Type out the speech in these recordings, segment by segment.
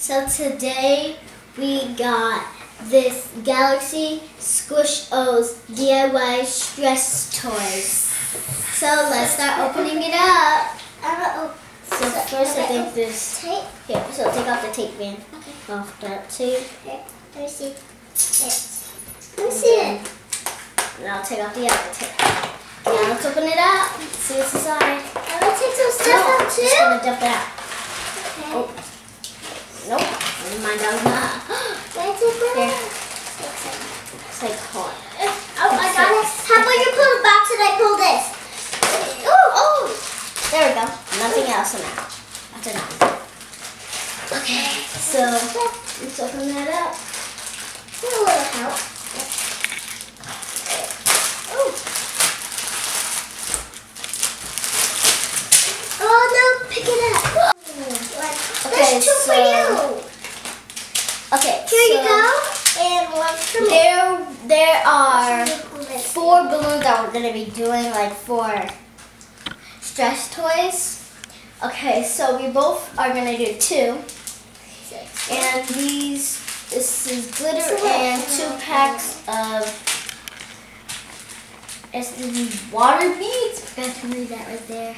So today we got this Galaxy Squoosh-ohs DIY stress toys. So let's start opening it up. So first I think this tape. Here, so take off the tape band. Okay. Off that tape. Here, let me see. Here. Let me see it. And I'll take off the other tape. Now let's open it up. See what's inside. I'm gonna take some stuff out too. I'm just gonna dump it out. Okay. Oh. Nope. Never mind, that was not. Can I take that? Here. It's like hot. Oh, I got it. How about you pull the box and I pull this? Oh. There we go. Nothing else now. After that. Okay. So let's open that up. Need a little help. Oh no! Pick it up. Okay, There's two for you. Okay. Here you go. And one for me. There are 4 balloons that we're gonna be doing, like 4 stress toys. Okay, so we both are gonna do 2. And this is glitter and 2 packs of water beads. I forgot to read that right there.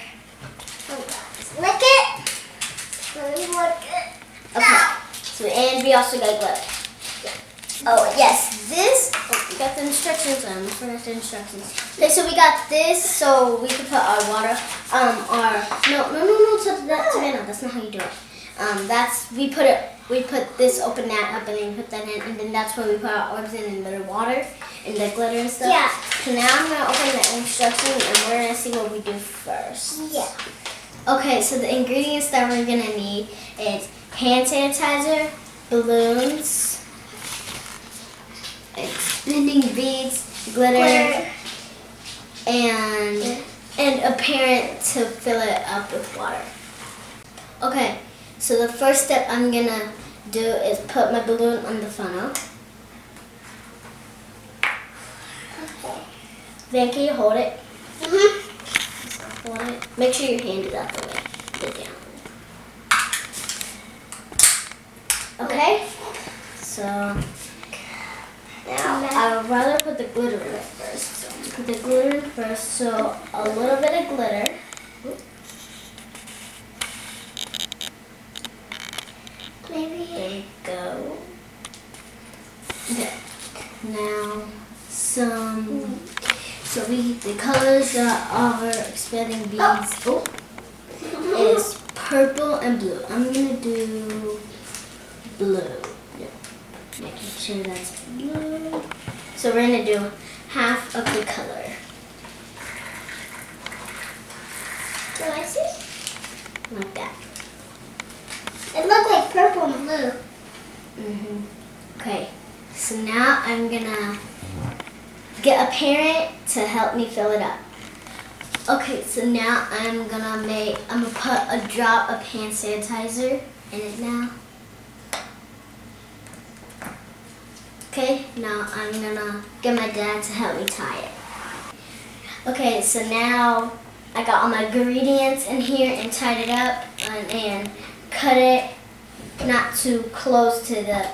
Lick it. Let me lick it. Okay. So and we also got glitter. Oh yes, this. Oh, we got the instructions. I forgot the instructions. Okay, so we got this, so we can put our water. No, Savannah. That's not how you do it. We put this, open that up, and then put that in, and then that's where we put our orbs in and the water and the glitter and stuff. Yeah. So now I'm gonna open the instructions, and we're gonna see what we do first. Yeah. Okay, so the ingredients that we're gonna need is hand sanitizer, balloons, spinning beads, glitter, and a parent to fill it up with water. Okay, so the first step I'm gonna do is put my balloon on the funnel. Okay. Then can you hold it? Mhm. Hold it. Make sure your hand is out the way. Put it down. Okay. So now I would rather put the glitter in it first. So put the glitter in first. So a little bit of glitter. Maybe. There we go. Okay. Now some. So the colors that are expanding beads is purple and blue. I'm gonna do blue. Yep. Making sure that's blue. So we're gonna do half of the color. Do I see? Like that. It looked like purple and blue. Okay. So now I'm gonna get a parent to help me fill it up. Okay, so now I'm gonna put a drop of hand sanitizer in it now. Okay, now I'm gonna get my dad to help me tie it. Okay, so now I got all my ingredients in here and tied it up and cut it not too close to the,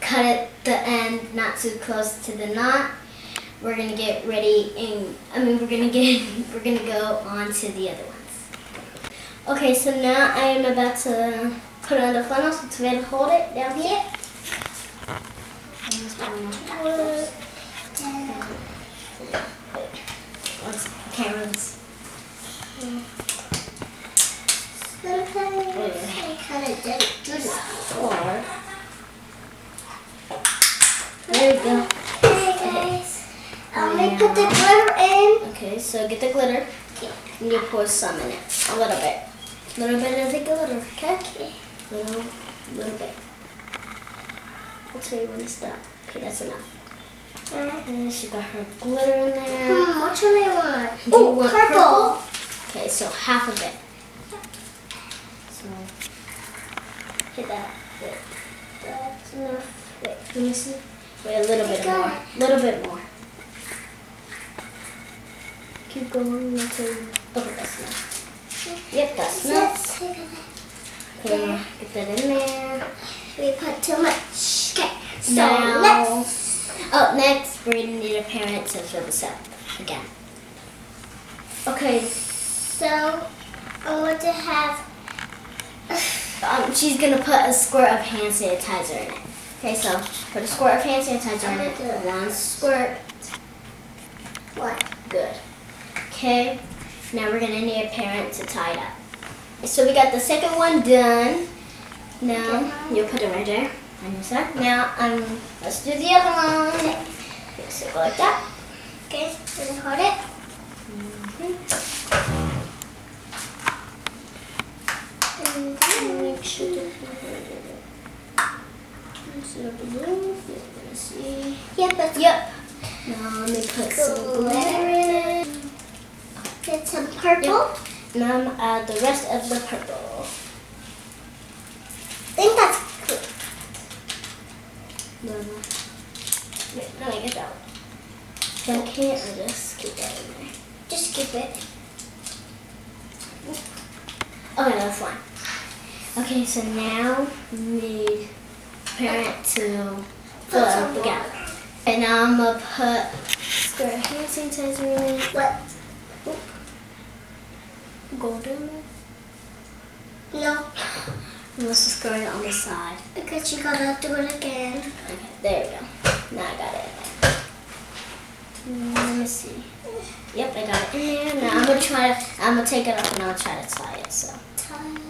cut it the end not too close to the knot. We're gonna get ready we're gonna go on to the other ones. Okay, so now I'm about to put it on the funnel, so we're gonna hold it down here. Let's cameras. I kind of didn't do that. There we go. Hey guys. I'm gonna put the glitter in. Okay, so get the glitter. And you pour some in it. A little bit. A little bit of the glitter, okay? Little bit. I'll tell you when to stop. Okay, that's enough. And she got her glitter in there. Which one I want? Do you want purple. Okay, so half of it. So hit that. Wait. That's enough. Wait, let me see. Wait, a little bit more. A little bit more. Keep going until okay, that's enough. Yep, that's enough. Okay, get that in there. to fill this up again. Okay. So I want to have. She's gonna put a squirt of hand sanitizer in it. Okay, so put a squirt of hand sanitizer in it. One squirt. What? Good. Okay, now we're gonna need a parent to tie it up. So we got the second one done. Now you'll put it right there on your side. Now let's do the other one. Okay, so go like that. Okay, gonna hold it. Make sure to see. Yep. Now let me put some glitter in it. Get some purple. Yep. Now I'm add the rest of the purple. I think that's good. Wait, let me get that one. If I can't, I'll just keep that in there. Just keep it. Okay, that's fine. Okay, so now we need parent to fill it up again. And now I'm gonna put squirt hand sanitizer in it. What? Golden. No. And let's just squirt it on the side. Because you gotta do it again. Okay, there we go. Now I got it. Let me see. Yep, I got it in there. Now I'm gonna take it off and I'll try to tie it. So. Tie it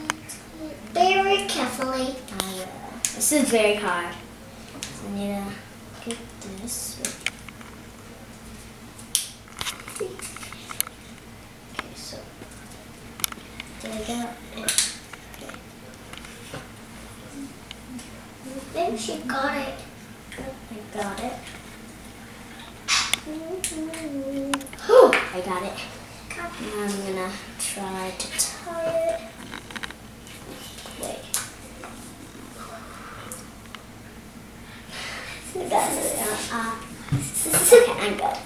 very carefully. I will. This is very hard. So I need to get this. Okay, so there we go. Okay. I think she got it. I got it. Whew, I got it. Now I'm gonna try to tie it. Wait. I got it. Okay, I'm good.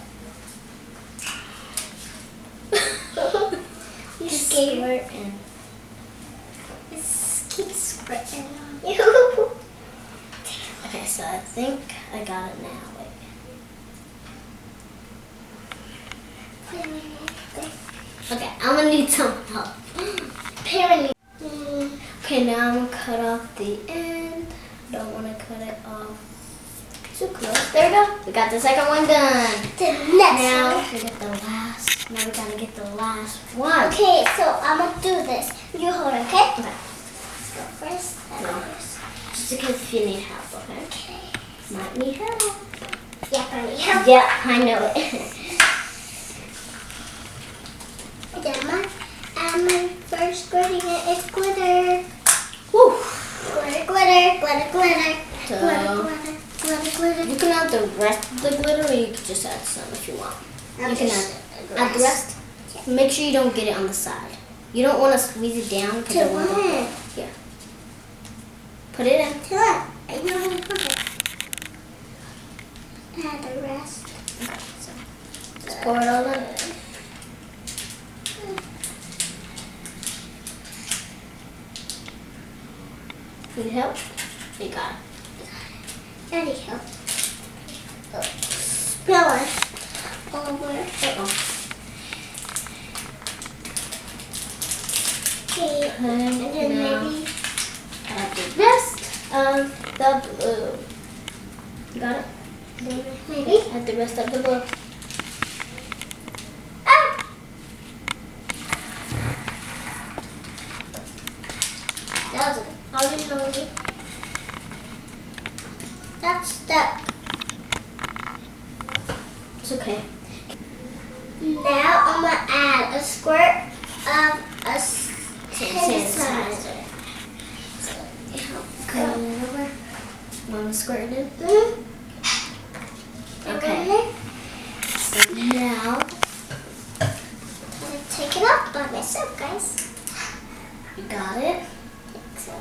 You scared? Squirt in. Keep squirting on you. Okay, so I think I got it now. Wait. Okay, I'm gonna need some help. Parent. Okay, now I'm gonna cut off the end. Don't want to cut it off too close. There we go. We got the second one done. The next Now one. we get the last. Now we gotta get the last one. Okay, so I'm gonna do this. You hold it, okay? Okay. Let's go first. No. Just in case if you need help, okay? Okay. Might need help. Yeah, I need help. Yeah, I know it. My first squirting it is glitter. Woo. Glitter, glitter, glitter, glitter. So, Glitter, glitter. you can add the rest of the glitter or you can just add some if you want. You can add the rest. Make sure you don't get it on the side. You don't want to squeeze it down. To what? Yeah. Put it in. To what? I know how to put it. Add the rest. Okay, so just pour it all in. Need help? You got it. I need help. Spill it over. Uh-oh. Okay, and then now maybe add the rest of the blue. You got it? maybe. Add the rest of the blue. Ah! That was it. How did you know it? That's stuck. It's okay. Now I'm gonna add a squirt of a Sanitizer. Go over. Want to squirt it in? Okay. So now I'm gonna take it up by myself, guys. you got it. So,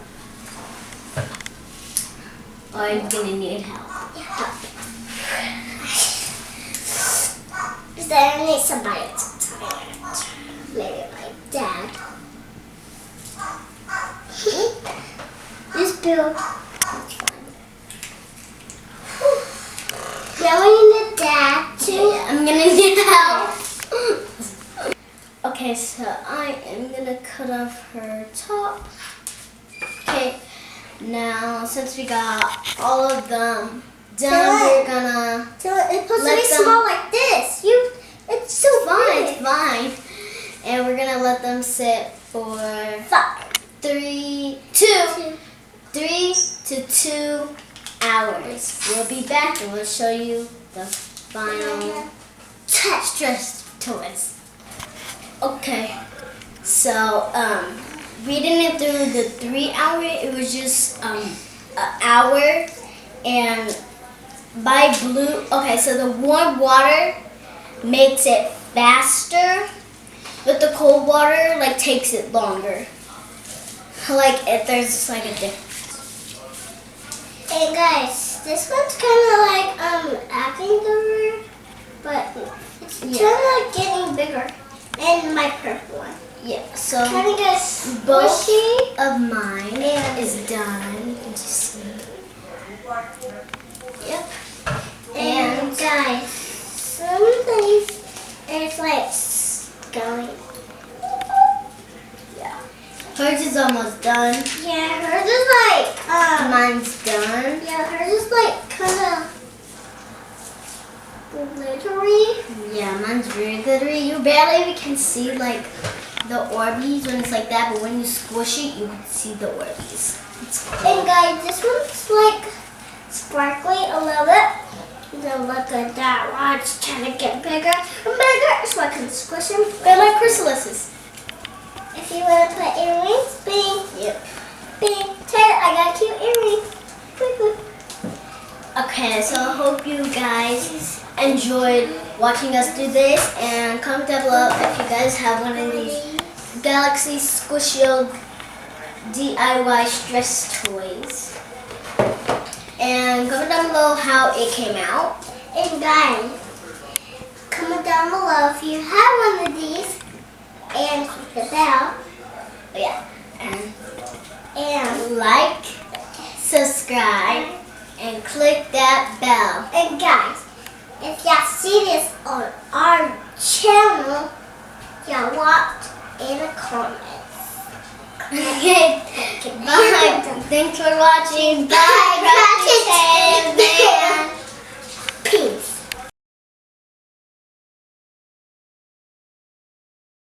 Or you're gonna need help. is there need somebody to tie it? Maybe my dad. This bill. Now we need a dad to Yeah, I'm gonna need help. Okay, so I am gonna cut off her top. Okay, now since we got all of them done, we're gonna. So it's supposed to be small like this. It's so fine, big. it's fine. And we're gonna let them sit for 3 to 2 hours. We'll be back and we'll show you the final stress toys. Okay, so we didn't do the 3 hour. It was just an hour, and by blue. Okay, so the warm water makes it faster, but the cold water like takes it longer. Like there's like a difference. Hey guys, this one's kind of like acting over, but it's kind of like getting bigger. And my purple one. Yeah. So kind of get both squishy. of mine is done. You can just see. Yep. And guys, some things it's like going. Yeah. Hers is almost done. Yeah, hers is like Mine's done. yeah, hers is like kind of glittery. Yeah, mine's very glittery. You barely even can see like the Orbeez when it's like that, but when you squish it, you can see the Orbeez. It's cool. And guys, this one's like sparkly a little bit. Then look at that rod's trying to get bigger and bigger so I can squish them. They're like chrysalises. If you want to put earrings, bing, Yep. bing, Taylor, I got a cute earring. Okay, so I hope you guys enjoyed watching us do this, and comment down below if you guys have one of these Galaxy Squooshos DIY stress toys. And comment down below how it came out. And guys, comment down below if you have one of these and click the bell. Oh, yeah. And And subscribe, and click that bell. And guys, if y'all see this on our channel, y'all watch in the comments. Okay, bye. Thanks for watching. Bye, Crafty Crafty Tae. Tae.